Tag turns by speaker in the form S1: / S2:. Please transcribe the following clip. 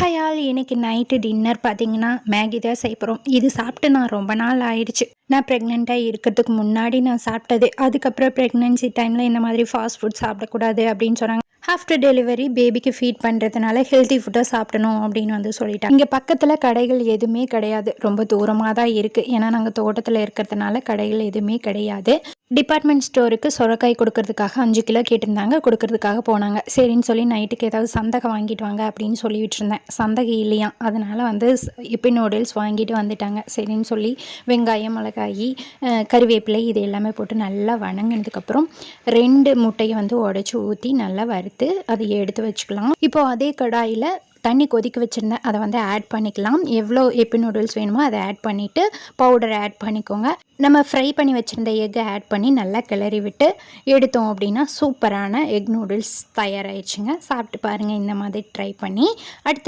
S1: Hi all, இன்னைக்கு night dinner பார்த்தீங்கன்னா Maggi தான் செய்ய போகிறோம். இது சாப்பிட்டு நான் ரொம்ப நாள் ஆயிடுச்சு. நான் ப்ரெக்னெண்ட்டாக இருக்கிறதுக்கு முன்னாடி நான் சாப்பிட்டது. அதுக்கப்புறம் ப்ரெக்னென்சி டைமில் இந்த மாதிரி ஃபாஸ்ட் ஃபுட் சாப்பிடக்கூடாது அப்படின்னு சொன்னாங்க. ஆஃப்டர் டெலிவரி பேபிக்கு ஃபீட் பண்ணுறதுனால ஹெல்த்தி ஃபுட்டாக சாப்பிடணும் அப்படின்னு வந்து சொல்லிட்டாங்க. இங்கே பக்கத்தில் கடைகள் எதுவுமே கிடையாது, ரொம்ப தூரமாக தான் இருக்குது. ஏன்னா நாங்கள் தோட்டத்தில் இருக்கிறதுனால கடைகள் எதுவுமே கிடையாது. டிபார்ட்மெண்ட் ஸ்டோருக்கு சொரக்காய் கொடுக்கறதுக்காக 5 கிலோ கேட்டிருந்தாங்க, கொடுக்கறதுக்காக போனாங்க. சரின்னு சொல்லி நைட்டுக்கு ஏதாவது சந்தகை வாங்கிட்டு வாங்க அப்படின்னு சொல்லிவிட்டு இருந்தேன். சந்தகை இல்லையா, அதனால் வந்து இப்பி நூடுல்ஸ் வாங்கிட்டு வந்துட்டாங்க. சரின்னு சொல்லி வெங்காயம், மிளகாய், கறிவேப்பிலை இது எல்லாமே போட்டு நல்லா வணங்கினதுக்கப்புறம் 2 முட்டையை வந்து உடச்சி ஊற்றி நல்லா வறுத்து அதை எடுத்து வச்சுக்கலாம். இப்போது அதே கடாயில் தண்ணி கொதிக்க வச்சுருந்தேன், அதை வந்து ஆட் பண்ணிக்கலாம். எவ்வளோ எப்பி நூடுல்ஸ் வேணுமோ அதை ஆட் பண்ணிவிட்டு பவுடரை ஆட் பண்ணிக்கோங்க. நம்ம ஃப்ரை பண்ணி வச்சுருந்த எக்கை ஆட் பண்ணி நல்லா கிளறி விட்டு எடுத்தோம் அப்படின்னா சூப்பரான எக் நூடுல்ஸ் தயாராகிடுச்சுங்க. சாப்பிட்டு பாருங்கள், இந்த மாதிரி ட்ரை பண்ணி. அடுத்து